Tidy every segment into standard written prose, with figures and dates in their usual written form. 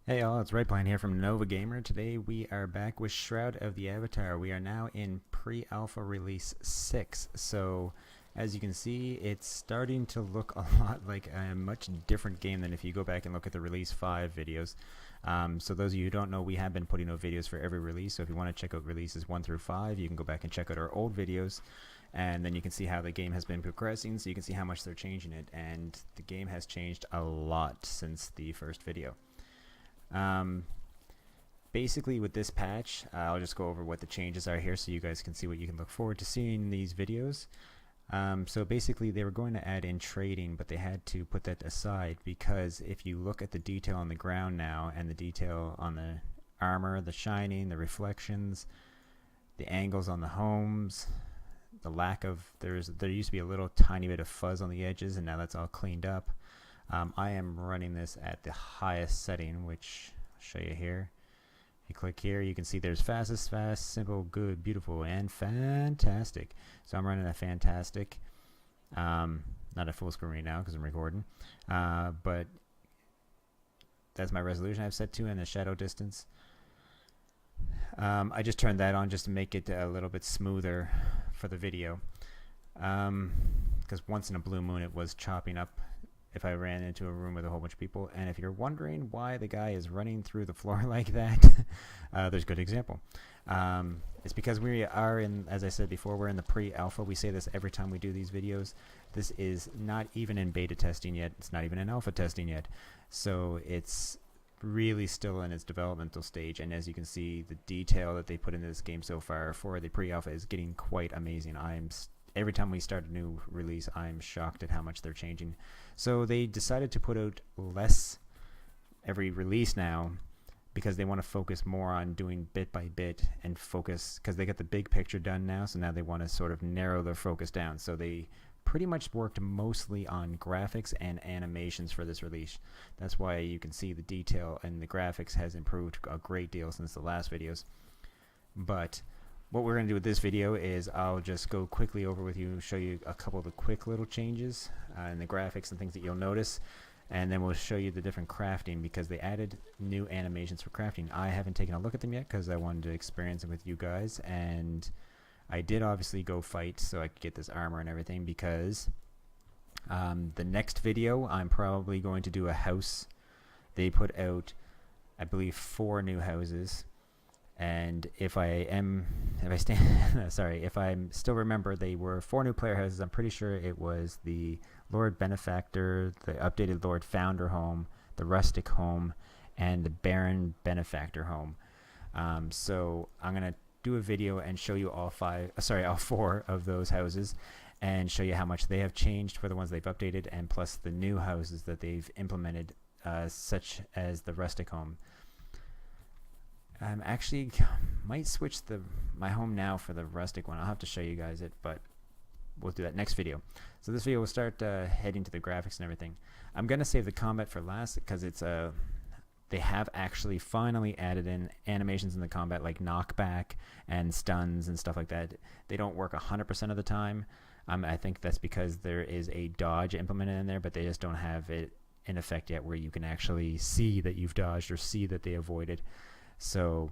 Hey all, it's Rightplan here from NovaGamer. Today we are back with Shroud of the Avatar. We are now in pre-alpha release 6. So as you can see, it's starting to look a lot like a much different game than if you go back and look at the release 5 videos. So those of you who don't know, we have been putting out videos for every release. So if you want to check out releases 1 through 5, you can go back and check out our old videos. And then you can see how the game has been progressing, so you can see how much they're changing it. And the game has changed a lot since the first video. Basically with this patch, I'll just go over what the changes are here so you guys can see what you can look forward to seeing in these videos. So basically they were going to add in trading, but they had to put that aside because if you look at the detail on the ground now and the detail on the armor, the shining, the reflections, the angles on the homes, the lack of, there used to be a little tiny bit of fuzz on the edges, and now that's all cleaned up. I am running this at the highest setting, which I'll show you here. You click here, you can see there's fastest, fast, simple, good, beautiful, and fantastic. So I'm running at fantastic. Not at full screen right now because I'm recording. But that's my resolution I've set to, and the shadow distance. I just turned that on just to make it a little bit smoother for the video. Because once in a blue moon it was chopping up if I ran into a room with a whole bunch of people. And if you're wondering why the guy is running through the floor like that, there's a good example. It's because we are in, as I said before, we're in the pre-alpha. We say this every time we do these videos. This is not even in beta testing yet. It's not even in alpha testing yet. So it's really still in its developmental stage. And as you can see, the detail that they put into this game so far for the pre-alpha is getting quite amazing. Every time we start a new release, I'm shocked at how much they're changing. So they decided to put out less every release now because they want to focus more on doing bit by bit and focus, because they got the big picture done now, so now they want to sort of narrow their focus down. So they pretty much worked mostly on graphics and animations for this release. That's why you can see the detail and the graphics has improved a great deal since the last videos. But what we're going to do with this video is I'll just go quickly over with you, show you a couple of the quick little changes in the graphics and things that you'll notice, and then we'll show you the different crafting because they added new animations for crafting. I haven't taken a look at them yet because I wanted to experience them with you guys, and I did obviously go fight so I could get this armor and everything because the next video I'm probably going to do a house. They put out, I believe, 4 new houses. And if I still remember, they were 4 new player houses. I'm pretty sure it was the Lord Benefactor, the updated Lord Founder home, the Rustic home, and the Baron Benefactor home. So I'm gonna do a video and show you all 4 of those houses, and show you how much they have changed for the ones they've updated, and plus the new houses that they've implemented, such as the Rustic home. Actually might switch my home now for the rustic one. I'll have to show you guys it, but we'll do that next video. So this video will start heading to the graphics and everything. I'm gonna save the combat for last because it's they have actually finally added in animations in the combat like knockback and stuns and stuff like that. They don't work 100% of the time. I think that's because there is a dodge implemented in there, but they just don't have it in effect yet where you can actually see that you've dodged or see that they avoided. So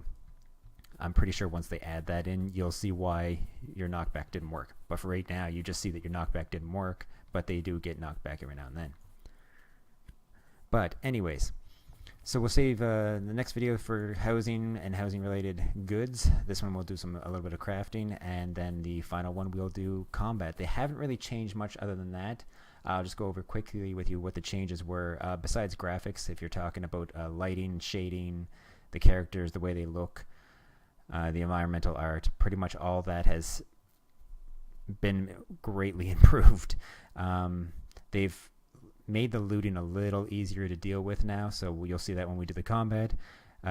I'm pretty sure once they add that in, you'll see why your knockback didn't work. But for right now, you just see that your knockback didn't work, but they do get knocked back every now and then. But anyways, so we'll save the next video for housing and housing related goods. This one we'll do a little bit of crafting, and then the final one we'll do combat. They haven't really changed much other than that. I'll just go over quickly with you what the changes were. Besides graphics, if you're talking about lighting, shading, the characters, the way they look, the environmental art, pretty much all that has been greatly improved. They've made the looting a little easier to deal with now, so you'll see that when we do the combat.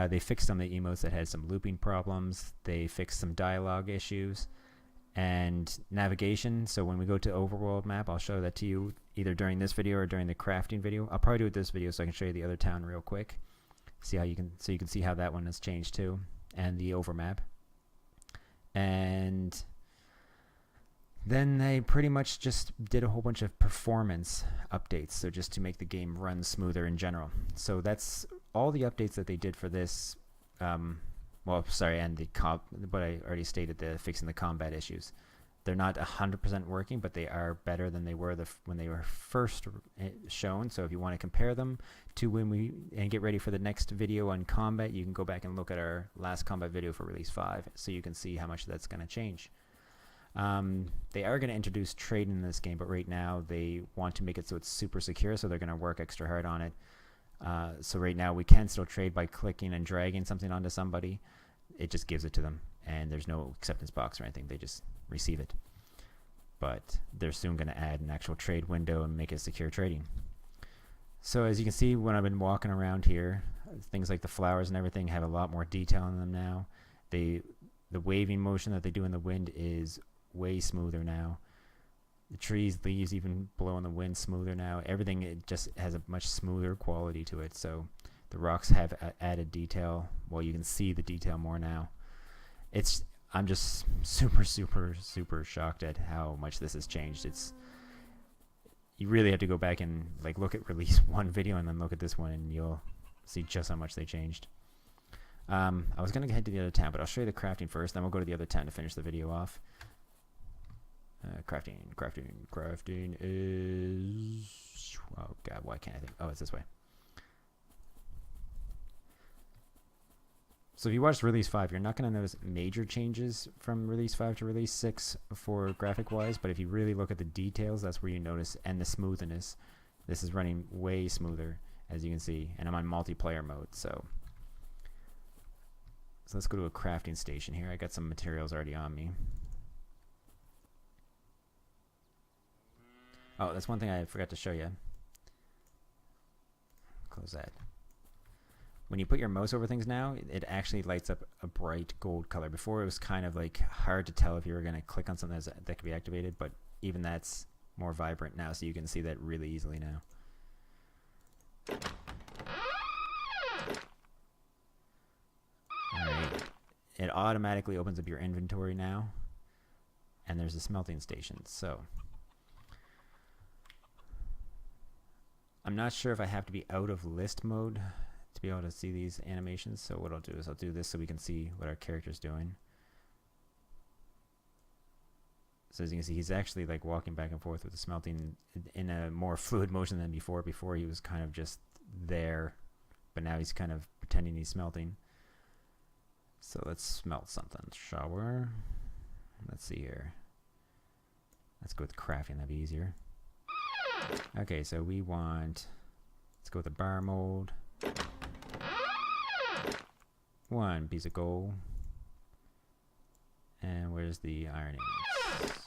They fixed some of the emotes that had some looping problems. They fixed some dialogue issues and navigation. So when we go to overworld map, I'll show that to you either during this video or during the crafting video. I'll probably do it this video so I can show you the other town real quick. See how you can see how that one has changed too, and the overmap. And then they pretty much just did a whole bunch of performance updates, so just to make the game run smoother in general. So that's all the updates that they did for this, well, sorry, and what I already stated, the fixing the combat issues. They're not 100% working, but they are better than they were when they were first shown. So if you want to compare them to and get ready for the next video on combat, you can go back and look at our last combat video for release 5, so you can see how much that's going to change. They are going to introduce trading in this game, but right now they want to make it so it's super secure, so they're going to work extra hard on it. So right now we can still trade by clicking and dragging something onto somebody. It just gives it to them, and there's no acceptance box or anything. They just receive it. But they're soon going to add an actual trade window and make it secure trading. So as you can see, when I've been walking around here, things like the flowers and everything have a lot more detail in them now. The waving motion that they do in the wind is way smoother now. The trees, leaves even blow in the wind smoother now. Everything, it just has a much smoother quality to it. So the rocks have added detail. Well, you can see the detail more now. I'm just super shocked at how much this has changed. You really have to go back and like look at release 1 video and then look at this one, and you'll see just how much they changed. I was gonna head to the other town, but I'll show you the crafting first, then we'll go to the other town to finish the video off. Crafting is, oh god, why can't I think? Oh, it's this way. So if you watched release 5, you're not going to notice major changes from release 5 to release 6 for graphic wise, but if you really look at the details, that's where you notice, and the smoothness. This is running way smoother, as you can see, and I'm on multiplayer mode. So let's go to a crafting station here. I got some materials already on me. Oh, that's one thing I forgot to show you. Close that. When you put your mouse over things now, it actually lights up a bright gold color. Before it was kind of like hard to tell if you were going to click on something that could be activated, but even that's more vibrant now, so you can see that really easily now. Alright, it automatically opens up your inventory now, and there's a smelting station. So I'm not sure if I have to be out of list mode to be able to see these animations. So what I'll do is I'll do this so we can see what our character's doing. So as you can see, he's actually like walking back and forth with the smelting in a more fluid motion than before. Before he was kind of just there, but now he's kind of pretending he's smelting. So let's smelt something, shall we? Let's see here. Let's go with crafting, that'd be easier. Okay, so we want, let's go with the bar mold. 1 piece of gold. And where's the iron ingots?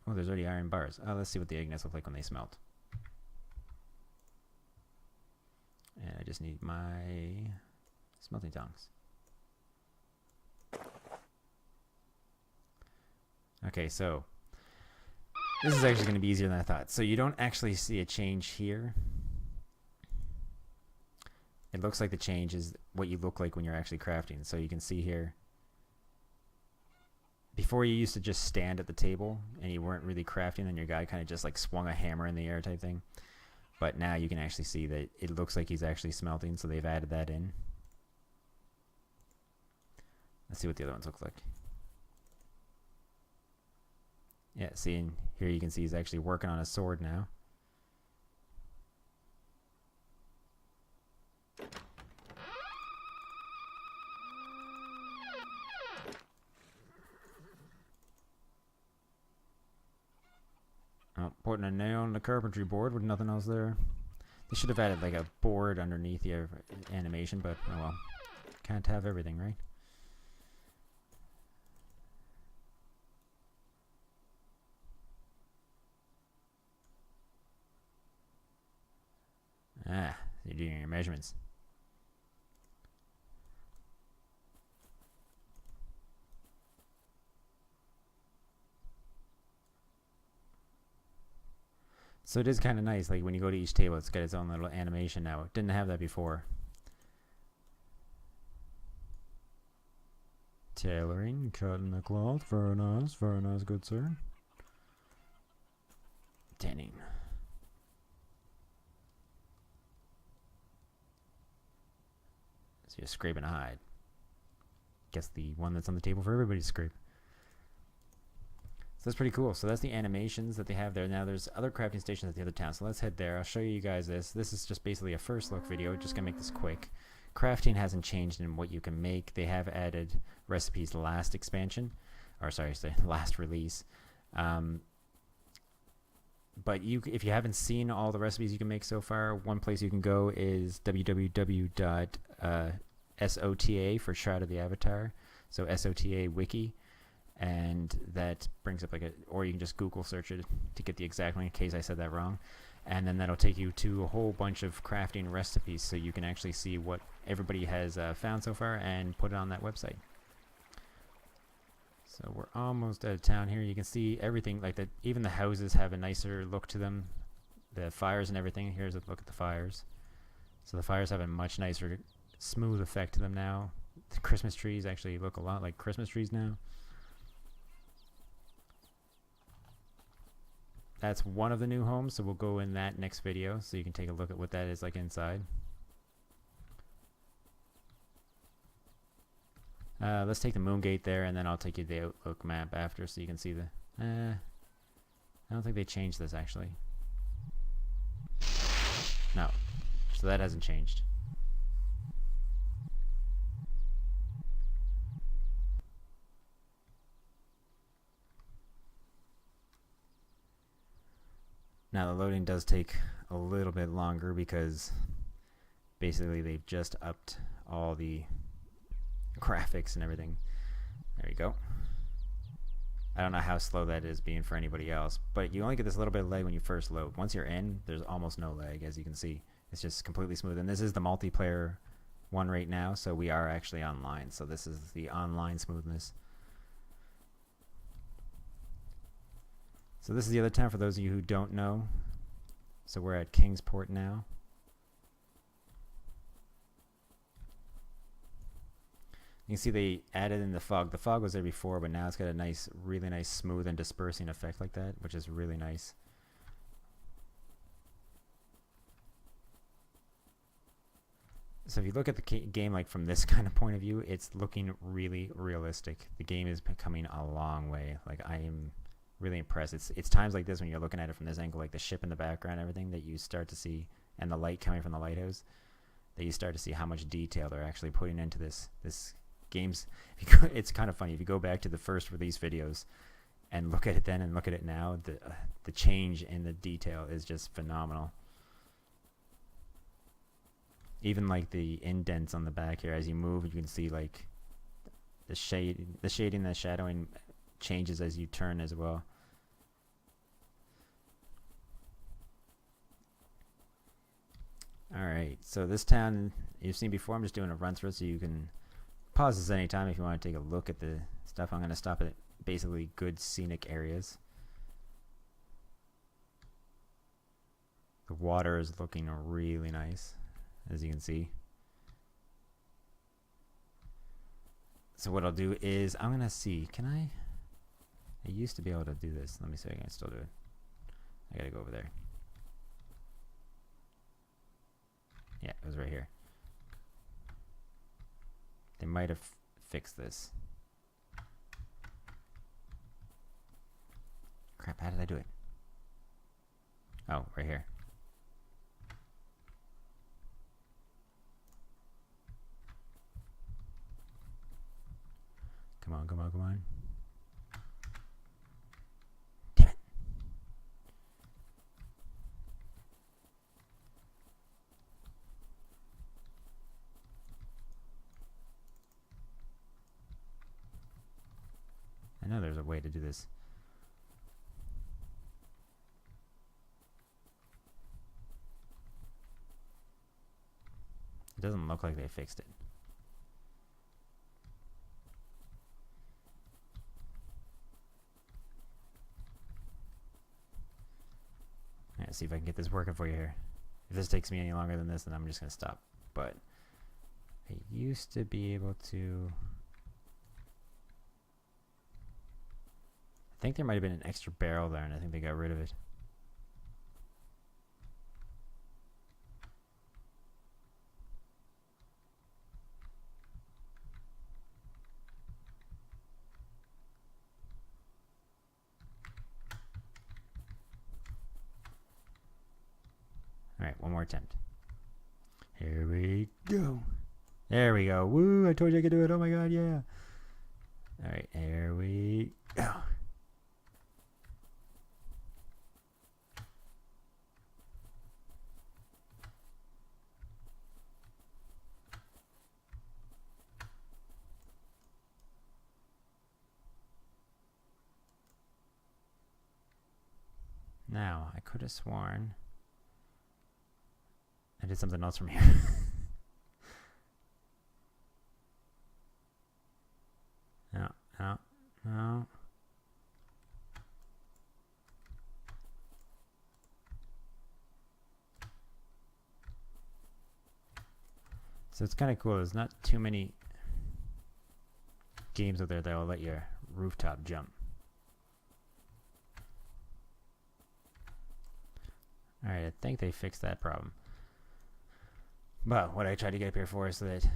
Oh, there's already iron bars. Oh, let's see what the ingots look like when they smelt. And I just need my smelting tongs. Okay, so this is actually going to be easier than I thought. So you don't actually see a change here. It looks like the change is what you look like when you're actually crafting. So you can see here, before you used to just stand at the table and you weren't really crafting, and your guy kind of just like swung a hammer in the air type thing. But now you can actually see that it looks like he's actually smelting, so they've added that in. Let's see what the other ones look like. Yeah, see, and here you can see he's actually working on a sword now. Oh, putting a nail on the carpentry board with nothing else there. They should have added like a board underneath your animation, but oh well. Can't have everything, right? Ah, you're doing your measurements. So it is kind of nice, like when you go to each table, it's got its own little animation now. It didn't have that before. Tailoring, cutting the cloth, very nice, good sir. Tanning. So you're scraping a hide. Guess the one that's on the table for everybody to scrape. So that's pretty cool. So that's the animations that they have there. Now there's other crafting stations at the other town. So let's head there. I'll show you guys this. This is just basically a first look video. Just gonna make this quick. Crafting hasn't changed in what you can make. They have added recipes last expansion, or sorry, last release. But if you haven't seen all the recipes you can make so far, one place you can go is www.sota for Shroud of the Avatar. So SOTA wiki. And that brings up or you can just Google search it to get the exact link in case I said that wrong. And then that'll take you to a whole bunch of crafting recipes so you can actually see what everybody has found so far and put it on that website. So we're almost out of town here. You can see everything like that. Even the houses have a nicer look to them. The fires and everything. Here's a look at the fires. So the fires have a much nicer, smooth effect to them now. The Christmas trees actually look a lot like Christmas trees now. That's one of the new homes, so we'll go in that next video so you can take a look at what that is like inside. Let's take the moon gate there, and then I'll take you to the Outlook map after so you can see the... I don't think they changed this, actually. No. So that hasn't changed. Now the loading does take a little bit longer because basically they've just upped all the graphics and everything. There you go. I don't know how slow that is being for anybody else, but you only get this little bit of lag when you first load. Once you're in, there's almost no lag, as you can see. It's just completely smooth. And this is the multiplayer one right now, so we are actually online. So this is the online smoothness. So this is the other town for those of you who don't know. So we're at Kingsport now. You can see they added in the fog. The fog was there before, but now it's got a nice, really nice smooth and dispersing effect like that, which is really nice. So if you look at the game like from this kind of point of view, it's looking really realistic. The game is coming a long way. Like I am really impressed. It's times like this when you're looking at it from this angle, like the ship in the background, everything that you start to see, and the light coming from the lighthouse, that you start to see how much detail they're actually putting into this game's. It's kind of funny if you go back to the first release videos and look at it then and look at it now. The change in the detail is just phenomenal. Even like the indents on the back here, as you move, you can see like the shading, the shadowing changes as you turn as well. Alright, so this town you've seen before. I'm just doing a run through so you can pause this anytime if you want to take a look at the stuff. I'm going to stop at basically good scenic areas. The water is looking really nice, as you can see. So what I'll do is I'm going to see, I used to be able to do this. Let me see if I can still do it. I gotta go over there. Yeah, it was right here. They might have fixed this. Crap, how did I do it? Oh, right here. Come on, come on, come on. Damn it. I know there's a way to do this. It doesn't look like they fixed it. Let's see if I can get this working for you here. If this takes me any longer than this, then I'm just going to stop. But I used to be able to... I think there might have been an extra barrel there, and I think they got rid of it. Alright, one more attempt. Here we go. There we go. Woo, I told you I could do it. Oh my god, yeah. Alright, here we go. Now, I could have sworn I did something else from here. No, no, no. So it's kind of cool. There's not too many games out there that will let you rooftop jump. Alright, I think they fixed that problem. But what I tried to get up here for is so that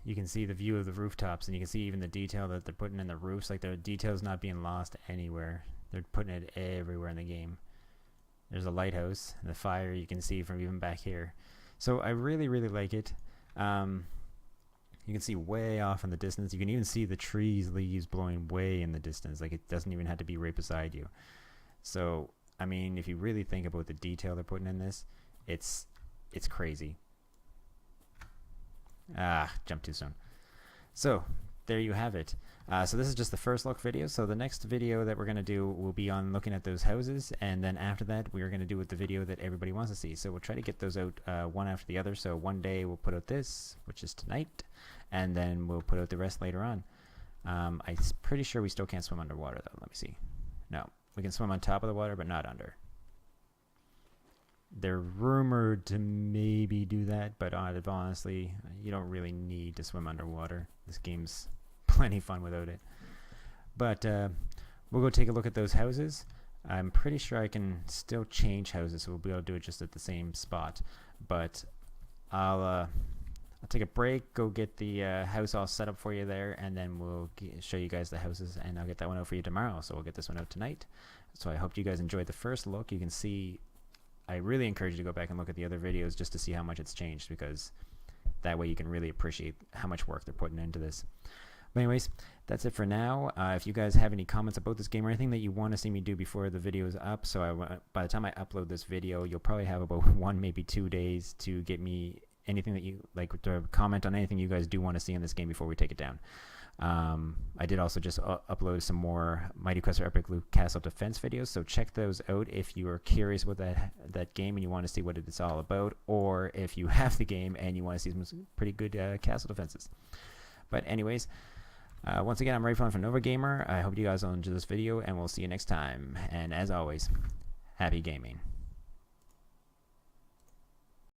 you can see the view of the rooftops, and you can see even the detail that they're putting in the roofs. Like, the detail's not being lost anywhere. They're putting it everywhere in the game. There's a lighthouse, and the fire you can see from even back here. So I really, really like it. You can see way off in the distance. You can even see the trees, leaves blowing way in the distance. Like, it doesn't even have to be right beside you. So, I mean, if you really think about the detail they're putting in this, it's crazy. Ah, jumped too soon. So, there you have it. So this is just the first look video. So the next video that we're going to do will be on looking at those houses, and then after that we're going to do with the video that everybody wants to see. So we'll try to get those out one after the other. So one day we'll put out this, which is tonight, and then we'll put out the rest later on. I'm pretty sure we still can't swim underwater though. Let me see. No, we can swim on top of the water, but not under. They're rumored to maybe do that, but honestly, you don't really need to swim underwater. This game's plenty fun without it. But we'll go take a look at those houses. I'm pretty sure I can still change houses, so we'll be able to do it just at the same spot. But I'll take a break, go get the house all set up for you there, and then we'll show you guys the houses, and I'll get that one out for you tomorrow. So we'll get this one out tonight. So I hope you guys enjoyed the first look. You can see, I really encourage you to go back and look at the other videos just to see how much it's changed, because that way you can really appreciate how much work they're putting into this. But anyways, that's it for now. If you guys have any comments about this game or anything that you want to see me do before the video is up, so by the time I upload this video, you'll probably have about 1, maybe 2 days to get me anything that you like, to comment on anything you guys do want to see in this game before we take it down. I did also just upload some more Mighty Quest for Epic Loot Castle Defense videos, so check those out if you are curious about that game and you want to see what it's all about, or if you have the game and you want to see some pretty good castle defenses. But anyways, once again, I'm Rightplan from NovaGamer. I hope you guys will enjoy this video, and we'll see you next time. And as always, happy gaming.